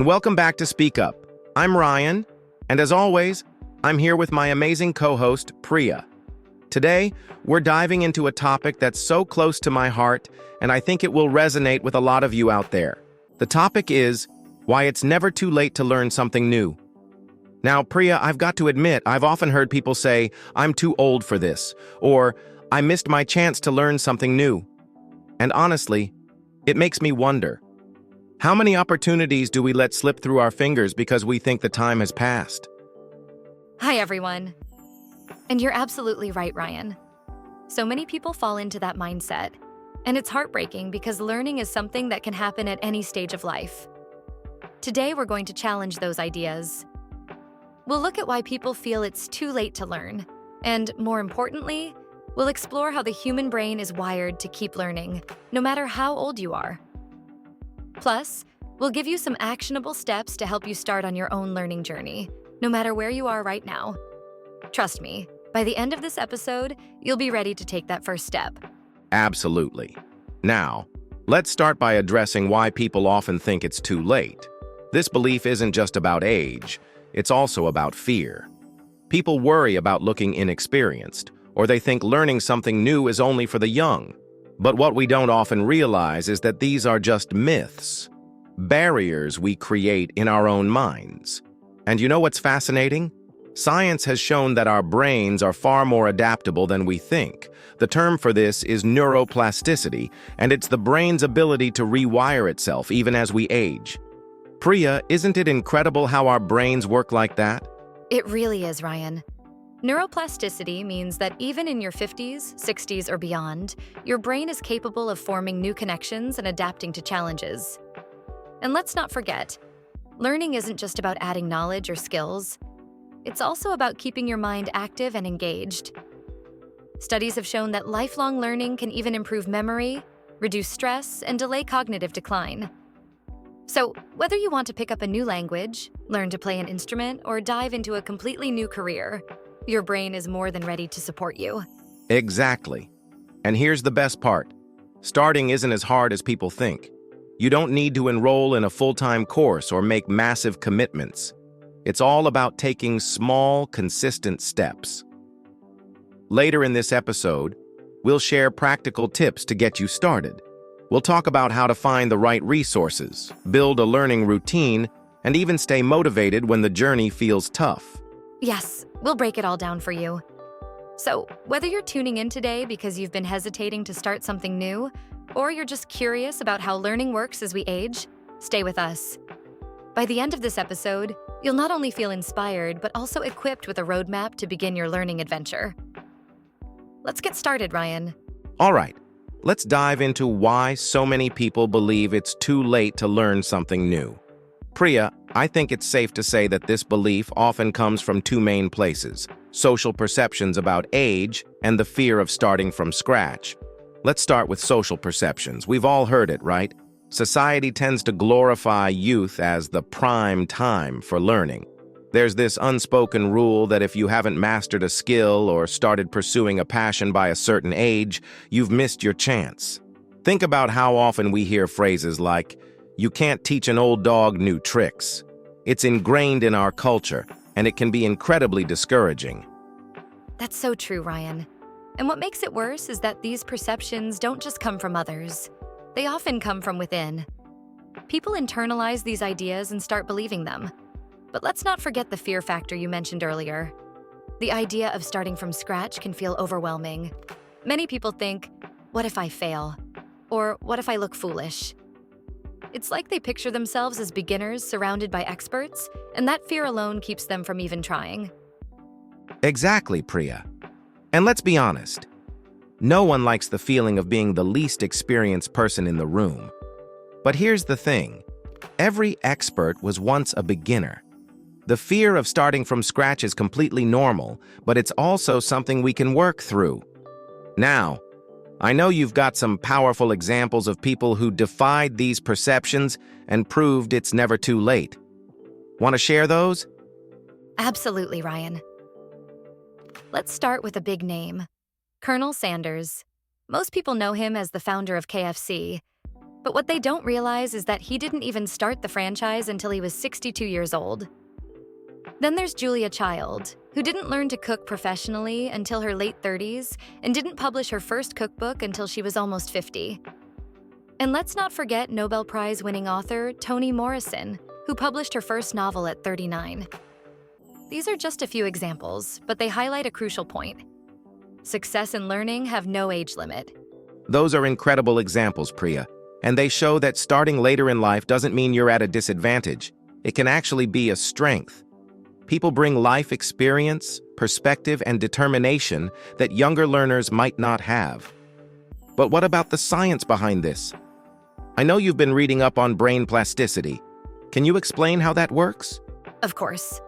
and welcome back to Speak Up. I'm Ryan, and as always, I'm here with my amazing co-host, Priya. Today, we're diving into a topic that's so close to my heart, and I think it will resonate with a lot of you out there. The topic is why it's never too late to learn something new. Now, Priya, I've got to admit, I've often heard people say, I'm too old for this, or I missed my chance to learn something new. And honestly, it makes me wonder, how many opportunities do we let slip through our fingers because we think the time has passed? Hi, everyone. And you're absolutely right, Ryan. So many people fall into that mindset, and it's heartbreaking because learning is something that can happen at any stage of life. Today, we're going to challenge those ideas. We'll look at why people feel it's too late to learn, and more importantly, we'll explore how the human brain is wired to keep learning, no matter how old you are. Plus, we'll give you some actionable steps to help you start on your own learning journey, no matter where you are right now. Trust me, by the end of this episode, you'll be ready to take that first step. Absolutely. Now, let's start by addressing why people often think it's too late. This belief isn't just about age, it's also about fear. People worry about looking inexperienced, or they think learning something new is only for the young. But what we don't often realize is that these are just myths, barriers we create in our own minds. And you know what's fascinating? Science has shown that our brains are far more adaptable than we think. The term for this is neuroplasticity, and it's the brain's ability to rewire itself even as we age. Priya, isn't it incredible how our brains work like that? It really is, Ryan. Neuroplasticity means that even in your 50s, 60s, or beyond, your brain is capable of forming new connections and adapting to challenges. And let's not forget, learning isn't just about adding knowledge or skills. It's also about keeping your mind active and engaged. Studies have shown that lifelong learning can even improve memory, reduce stress, and delay cognitive decline. So, whether you want to pick up a new language, learn to play an instrument, or dive into a completely new career, your brain is more than ready to support you. Exactly. And here's the best part. Starting isn't as hard as people think. You don't need to enroll in a full-time course or make massive commitments. It's all about taking small, consistent steps. Later in this episode, we'll share practical tips to get you started. We'll talk about how to find the right resources, build a learning routine, and even stay motivated when the journey feels tough. Yes, we'll break it all down for you. So, whether you're tuning in today because you've been hesitating to start something new, or you're just curious about how learning works as we age, stay with us. By the end of this episode, you'll not only feel inspired, but also equipped with a roadmap to begin your learning adventure. Let's get started, Ryan. All right, let's dive into why so many people believe it's too late to learn something new. Priya, I think it's safe to say that this belief often comes from two main places: social perceptions about age and the fear of starting from scratch. Let's start with social perceptions. We've all heard it, right? Society tends to glorify youth as the prime time for learning. There's this unspoken rule that if you haven't mastered a skill or started pursuing a passion by a certain age, you've missed your chance. Think about how often we hear phrases like, "You can't teach an old dog new tricks." It's ingrained in our culture, and it can be incredibly discouraging. That's so true, Ryan. And what makes it worse is that these perceptions don't just come from others. They often come from within. People internalize these ideas and start believing them. But let's not forget the fear factor you mentioned earlier. The idea of starting from scratch can feel overwhelming. Many people think, what if I fail? Or what if I look foolish? It's like they picture themselves as beginners surrounded by experts, and that fear alone keeps them from even trying. Exactly, Priya. And let's be honest, no one likes the feeling of being the least experienced person in the room. But here's the thing, every expert was once a beginner. The fear of starting from scratch is completely normal, but it's also something we can work through. Now, I know you've got some powerful examples of people who defied these perceptions and proved it's never too late. Want to share those? Absolutely, Ryan. Let's start with a big name, Colonel Sanders. Most people know him as the founder of KFC. But what they don't realize is that he didn't even start the franchise until he was 62 years old. Then there's Julia Child, who didn't learn to cook professionally until her late 30s and didn't publish her first cookbook until she was almost 50. And let's not forget Nobel Prize-winning author Toni Morrison, who published her first novel at 39. These are just a few examples, but they highlight a crucial point. Success and learning have no age limit. Those are incredible examples, Priya, and they show that starting later in life doesn't mean you're at a disadvantage. It can actually be a strength. People bring life experience, perspective, and determination that younger learners might not have. But what about the science behind this? I know you've been reading up on brain plasticity. Can you explain how that works? Of course.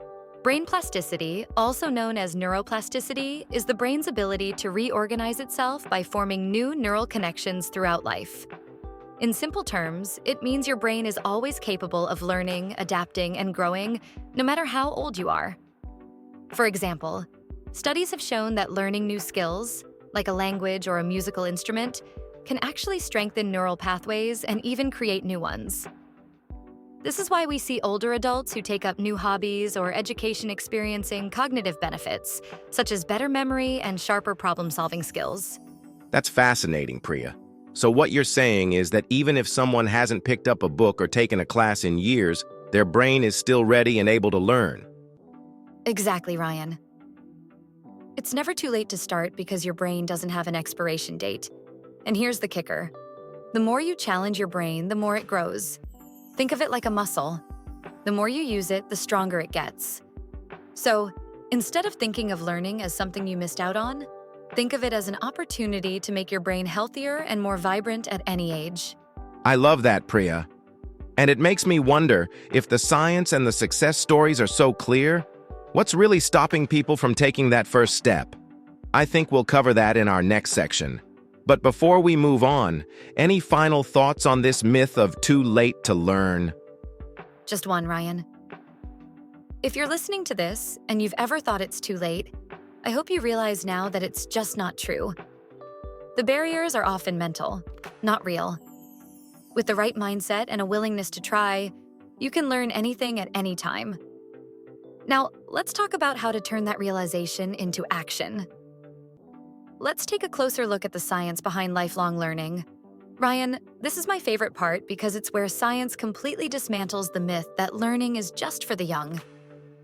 Brain plasticity, also known as neuroplasticity, is the brain's ability to reorganize itself by forming new neural connections throughout life. In simple terms, it means your brain is always capable of learning, adapting, and growing, no matter how old you are. For example, studies have shown that learning new skills, like a language or a musical instrument, can actually strengthen neural pathways and even create new ones. This is why we see older adults who take up new hobbies or education experiencing cognitive benefits, such as better memory and sharper problem-solving skills. That's fascinating, Priya. So what you're saying is that even if someone hasn't picked up a book or taken a class in years, their brain is still ready and able to learn. Exactly, Ryan. It's never too late to start because your brain doesn't have an expiration date. And here's the kicker. The more you challenge your brain, the more it grows. Think of it like a muscle. The more you use it, the stronger it gets. So, instead of thinking of learning as something you missed out on, think of it as an opportunity to make your brain healthier and more vibrant at any age. I love that, Priya. And it makes me wonder, if the science and the success stories are so clear, what's really stopping people from taking that first step? I think we'll cover that in our next section. But before we move on, any final thoughts on this myth of too late to learn? Just one, Ryan. If you're listening to this and you've ever thought it's too late, I hope you realize now that it's just not true. The barriers are often mental, not real. With the right mindset and a willingness to try, you can learn anything at any time. Now, let's talk about how to turn that realization into action. Let's take a closer look at the science behind lifelong learning. Ryan, this is my favorite part because it's where science completely dismantles the myth that learning is just for the young.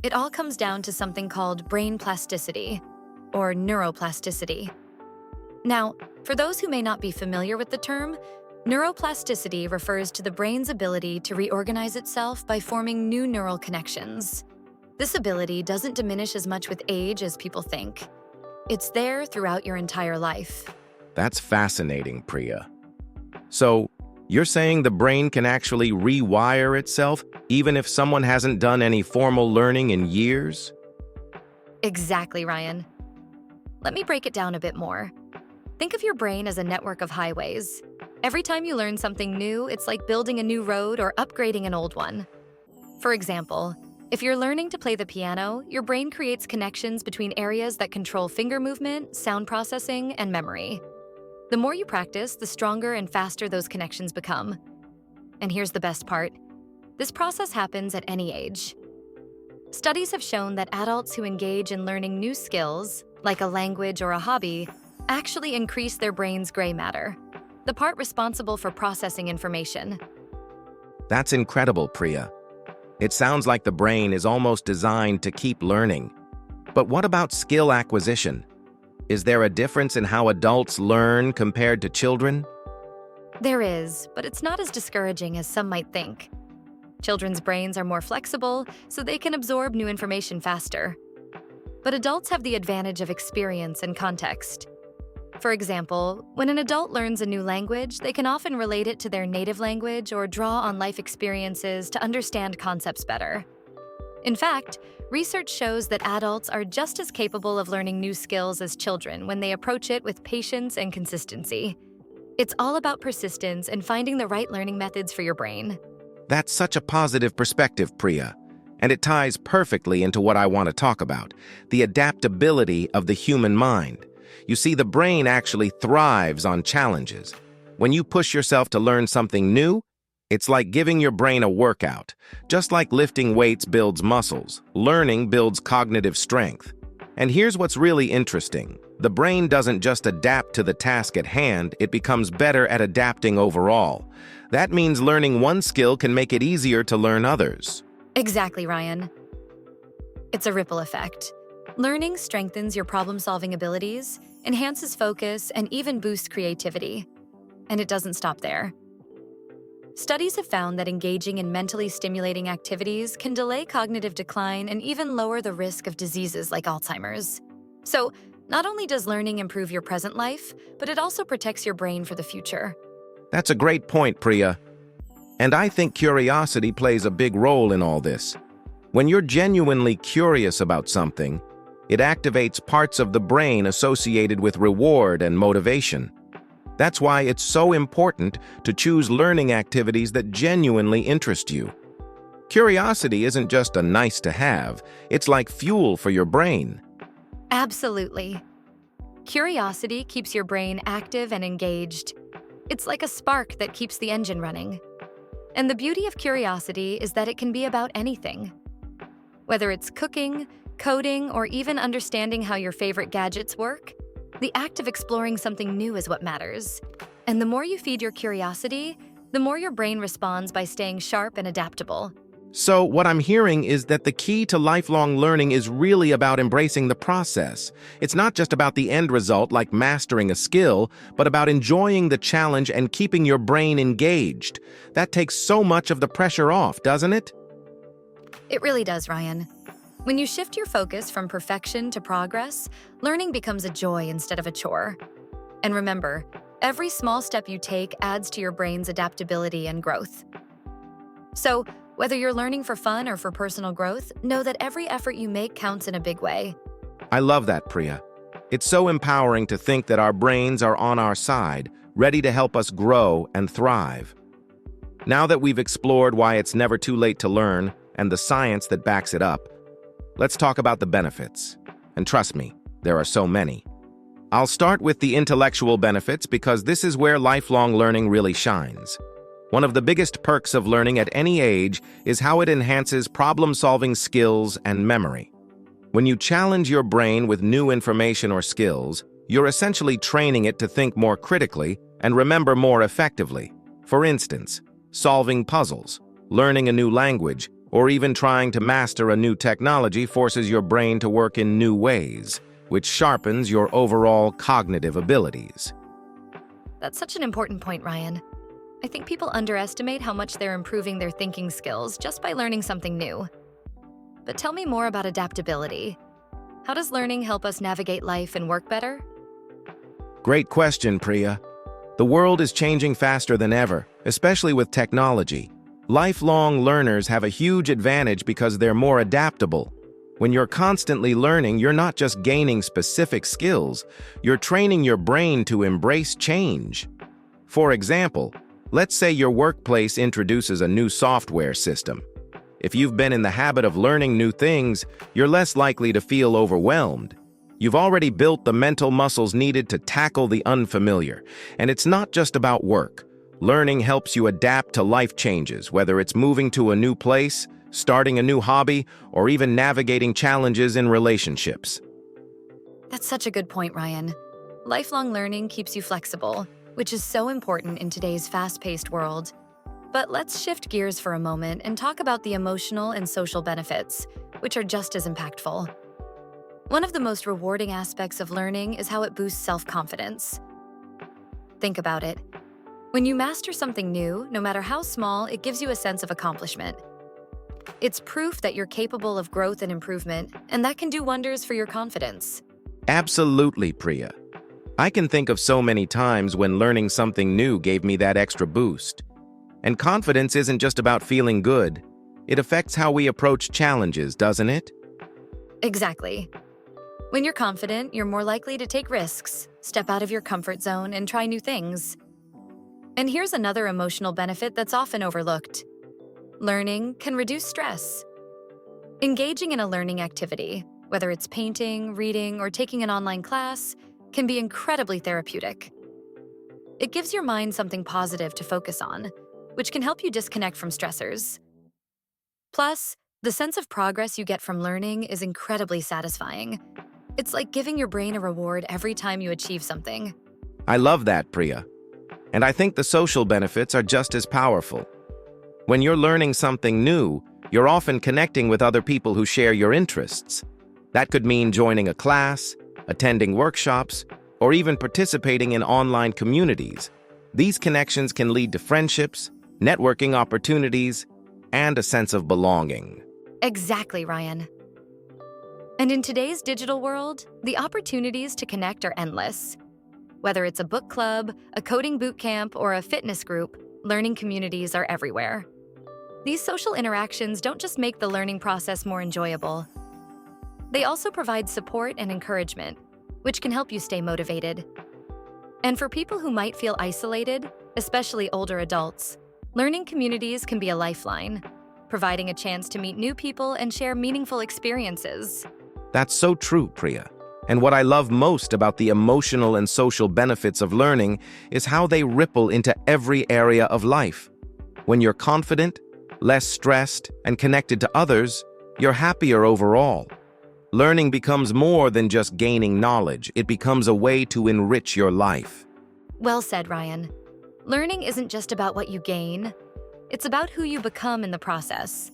It all comes down to something called brain plasticity, or neuroplasticity. Now, for those who may not be familiar with the term, neuroplasticity refers to the brain's ability to reorganize itself by forming new neural connections. This ability doesn't diminish as much with age as people think. It's there throughout your entire life. That's fascinating, Priya. So, you're saying the brain can actually rewire itself even if someone hasn't done any formal learning in years? Exactly, Ryan. Let me break it down a bit more. Think of your brain as a network of highways. Every time you learn something new, it's like building a new road or upgrading an old one. For example, if you're learning to play the piano, your brain creates connections between areas that control finger movement, sound processing, and memory. The more you practice, the stronger and faster those connections become. And here's the best part. This process happens at any age. Studies have shown that adults who engage in learning new skills, like a language or a hobby, actually increase their brain's gray matter, the part responsible for processing information. That's incredible, Priya. It sounds like the brain is almost designed to keep learning. But what about skill acquisition? Is there a difference in how adults learn compared to children? There is, but it's not as discouraging as some might think. Children's brains are more flexible, so they can absorb new information faster. But adults have the advantage of experience and context. For example, when an adult learns a new language, they can often relate it to their native language or draw on life experiences to understand concepts better. In fact, research shows that adults are just as capable of learning new skills as children when they approach it with patience and consistency. It's all about persistence and finding the right learning methods for your brain. That's such a positive perspective, Priya. And it ties perfectly into what I want to talk about, the adaptability of the human mind. You see, the brain actually thrives on challenges. When you push yourself to learn something new, it's like giving your brain a workout. Just like lifting weights builds muscles, learning builds cognitive strength. And here's what's really interesting. The brain doesn't just adapt to the task at hand, it becomes better at adapting overall. That means learning one skill can make it easier to learn others. Exactly, Ryan. It's a ripple effect. Learning strengthens your problem-solving abilities, enhances focus, and even boosts creativity. And it doesn't stop there. Studies have found that engaging in mentally stimulating activities can delay cognitive decline and even lower the risk of diseases like Alzheimer's. So, not only does learning improve your present life, but it also protects your brain for the future. That's a great point, Priya. And I think curiosity plays a big role in all this. When you're genuinely curious about something, it activates parts of the brain associated with reward and motivation. That's why it's so important to choose learning activities that genuinely interest you. Curiosity isn't just a nice to have, it's like fuel for your brain. Absolutely. Curiosity keeps your brain active and engaged. It's like a spark that keeps the engine running. And the beauty of curiosity is that it can be about anything. Whether it's cooking, coding, or even understanding how your favorite gadgets work, the act of exploring something new is what matters. And the more you feed your curiosity, the more your brain responds by staying sharp and adaptable. So what I'm hearing is that the key to lifelong learning is really about embracing the process. It's not just about the end result like mastering a skill, but about enjoying the challenge and keeping your brain engaged. That takes so much of the pressure off, doesn't it? It really does, Ryan. When you shift your focus from perfection to progress, learning becomes a joy instead of a chore. And remember, every small step you take adds to your brain's adaptability and growth. So, whether you're learning for fun or for personal growth, know that every effort you make counts in a big way. I love that, Priya. It's so empowering to think that our brains are on our side, ready to help us grow and thrive. Now that we've explored why it's never too late to learn and the science that backs it up, let's talk about the benefits. And trust me, there are so many. I'll start with the intellectual benefits because this is where lifelong learning really shines. One of the biggest perks of learning at any age is how it enhances problem-solving skills and memory. When you challenge your brain with new information or skills, you're essentially training it to think more critically and remember more effectively. For instance, solving puzzles, learning a new language, or even trying to master a new technology forces your brain to work in new ways, which sharpens your overall cognitive abilities. That's such an important point, Ryan. I think people underestimate how much they're improving their thinking skills just by learning something new. But tell me more about adaptability. How does learning help us navigate life and work better? Great question, Priya. The world is changing faster than ever, especially with technology. Lifelong learners have a huge advantage because they're more adaptable. When you're constantly learning, you're not just gaining specific skills, you're training your brain to embrace change. For example, let's say your workplace introduces a new software system. If you've been in the habit of learning new things, you're less likely to feel overwhelmed. You've already built the mental muscles needed to tackle the unfamiliar. And it's not just about work. Learning helps you adapt to life changes, whether it's moving to a new place, starting a new hobby, or even navigating challenges in relationships. That's such a good point, Ryan. Lifelong learning keeps you flexible, which is so important in today's fast-paced world. But let's shift gears for a moment and talk about the emotional and social benefits, which are just as impactful. One of the most rewarding aspects of learning is how it boosts self-confidence. Think about it. When you master something new, no matter how small, it gives you a sense of accomplishment. It's proof that you're capable of growth and improvement, and that can do wonders for your confidence. Absolutely, Priya. I can think of so many times when learning something new gave me that extra boost. And confidence isn't just about feeling good. It affects how we approach challenges, doesn't it? Exactly. When you're confident, you're more likely to take risks, step out of your comfort zone, and try new things. And here's another emotional benefit that's often overlooked. Learning can reduce stress. Engaging in a learning activity, whether it's painting, reading, or taking an online class, can be incredibly therapeutic. It gives your mind something positive to focus on, which can help you disconnect from stressors. Plus, the sense of progress you get from learning is incredibly satisfying. It's like giving your brain a reward every time you achieve something. I love that, Priya. And I think the social benefits are just as powerful. When you're learning something new, you're often connecting with other people who share your interests. That could mean joining a class, attending workshops, or even participating in online communities. These connections can lead to friendships, networking opportunities, and a sense of belonging. Exactly, Ryan. And in today's digital world, the opportunities to connect are endless. Whether it's a book club, a coding boot camp, or a fitness group, learning communities are everywhere. These social interactions don't just make the learning process more enjoyable. They also provide support and encouragement, which can help you stay motivated. And for people who might feel isolated, especially older adults, learning communities can be a lifeline, providing a chance to meet new people and share meaningful experiences. That's so true, Priya. And what I love most about the emotional and social benefits of learning is how they ripple into every area of life. When you're confident, less stressed, and connected to others, you're happier overall. Learning becomes more than just gaining knowledge. It becomes a way to enrich your life. Well said, Ryan. Learning isn't just about what you gain. It's about who you become in the process.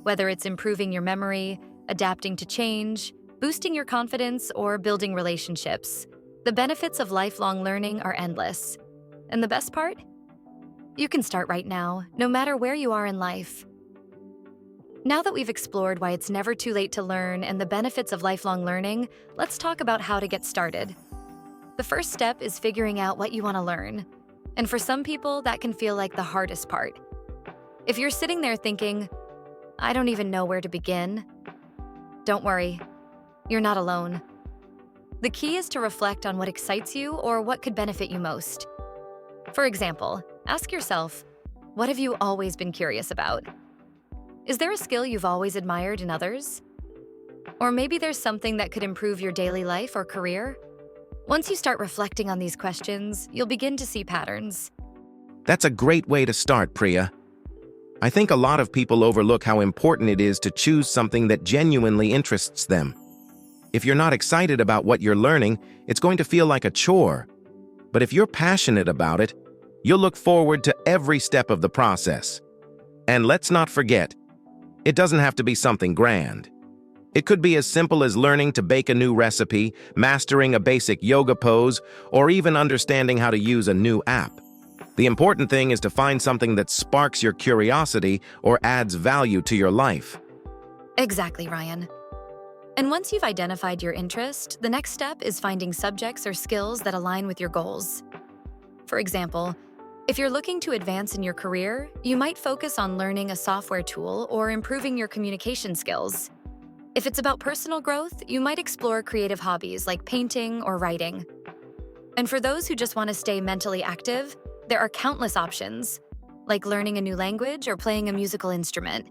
Whether it's improving your memory, adapting to change, boosting your confidence, or building relationships, the benefits of lifelong learning are endless. And the best part? You can start right now, no matter where you are in life. Now that we've explored why it's never too late to learn and the benefits of lifelong learning, let's talk about how to get started. The first step is figuring out what you want to learn. And for some people, that can feel like the hardest part. If you're sitting there thinking, I don't even know where to begin, don't worry, you're not alone. The key is to reflect on what excites you or what could benefit you most. For example, ask yourself, what have you always been curious about? Is there a skill you've always admired in others? Or maybe there's something that could improve your daily life or career? Once you start reflecting on these questions, you'll begin to see patterns. That's a great way to start, Priya. I think a lot of people overlook how important it is to choose something that genuinely interests them. If you're not excited about what you're learning, it's going to feel like a chore. But if you're passionate about it, you'll look forward to every step of the process. And let's not forget, it doesn't have to be something grand. It could be as simple as learning to bake a new recipe, mastering a basic yoga pose, or even understanding how to use a new app. The important thing is to find something that sparks your curiosity or adds value to your life. Exactly, Ryan. And once you've identified your interest, the next step is finding subjects or skills that align with your goals. For example, if you're looking to advance in your career, you might focus on learning a software tool or improving your communication skills. If it's about personal growth, you might explore creative hobbies like painting or writing. And for those who just want to stay mentally active, there are countless options, like learning a new language or playing a musical instrument.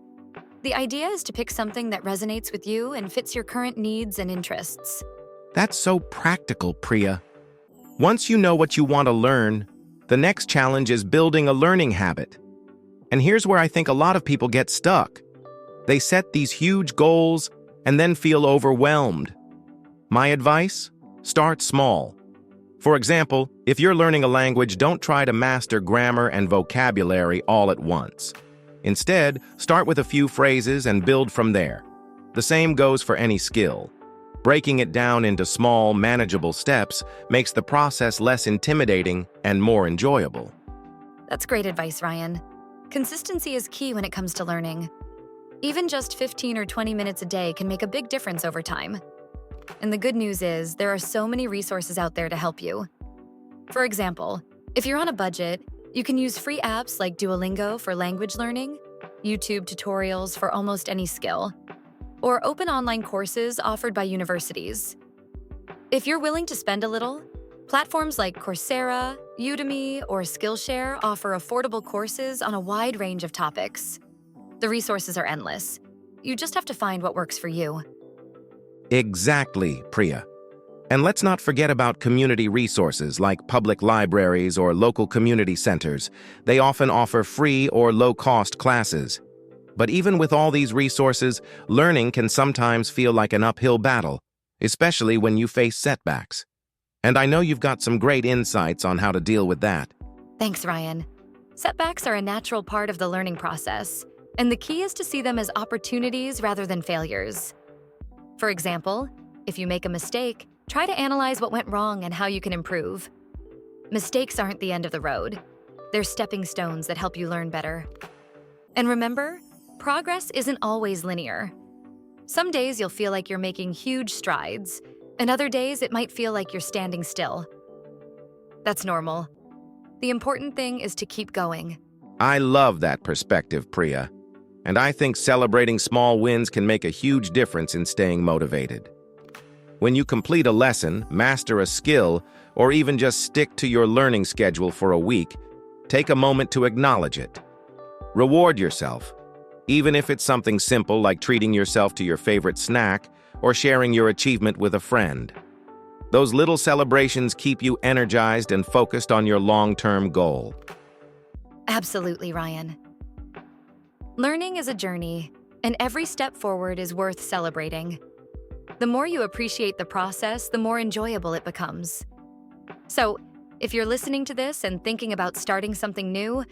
The idea is to pick something that resonates with you and fits your current needs and interests. That's so practical, Priya. Once you know what you want to learn, the next challenge is building a learning habit. And here's where I think a lot of people get stuck. They set these huge goals and then feel overwhelmed. My advice? Start small. For example, if you're learning a language, don't try to master grammar and vocabulary all at once. Instead, start with a few phrases and build from there. The same goes for any skill. Breaking it down into small, manageable steps makes the process less intimidating and more enjoyable. That's great advice, Ryan. Consistency is key when it comes to learning. Even just 15 or 20 minutes a day can make a big difference over time. And the good news is, there are so many resources out there to help you. For example, if you're on a budget, you can use free apps like Duolingo for language learning, YouTube tutorials for almost any skill, or open online courses offered by universities. If you're willing to spend a little, platforms like Coursera, Udemy, or Skillshare offer affordable courses on a wide range of topics. The resources are endless. You just have to find what works for you. Exactly, Priya. And let's not forget about community resources like public libraries or local community centers. They often offer free or low-cost classes. But even with all these resources, learning can sometimes feel like an uphill battle, especially when you face setbacks. And I know you've got some great insights on how to deal with that. Thanks, Ryan. Setbacks are a natural part of the learning process, and the key is to see them as opportunities rather than failures. For example, if you make a mistake, try to analyze what went wrong and how you can improve. Mistakes aren't the end of the road. They're stepping stones that help you learn better. And remember, progress isn't always linear. Some days you'll feel like you're making huge strides, and other days it might feel like you're standing still. That's normal. The important thing is to keep going. I love that perspective, Priya. And I think celebrating small wins can make a huge difference in staying motivated. When you complete a lesson, master a skill, or even just stick to your learning schedule for a week, take a moment to acknowledge it. Reward yourself, even if it's something simple like treating yourself to your favorite snack or sharing your achievement with a friend. Those little celebrations keep you energized and focused on your long-term goal. Absolutely, Ryan. Learning is a journey, and every step forward is worth celebrating. The more you appreciate the process, the more enjoyable it becomes. So, if you're listening to this and thinking about starting something new,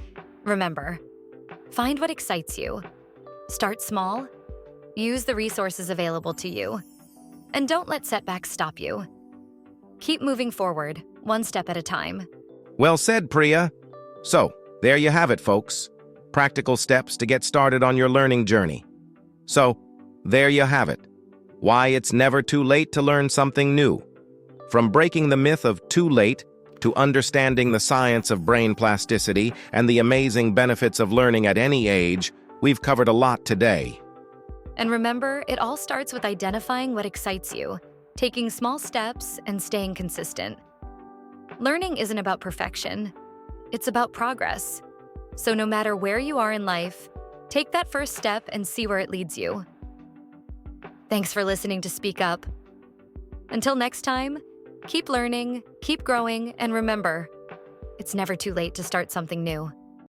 remember, find what excites you. Start small, use the resources available to you, and don't let setbacks stop you. Keep moving forward, one step at a time. Well said, Priya. So, there you have it, folks. Practical steps to get started on your learning journey. So, there you have it. Why it's never too late to learn something new. From breaking the myth of too late to understanding the science of brain plasticity and the amazing benefits of learning at any age, we've covered a lot today. And remember, it all starts with identifying what excites you, taking small steps, and staying consistent. Learning isn't about perfection. It's about progress. So no matter where you are in life, take that first step and see where it leads you. Thanks for listening to Speak Up. Until next time, keep learning, keep growing, and remember, it's never too late to start something new.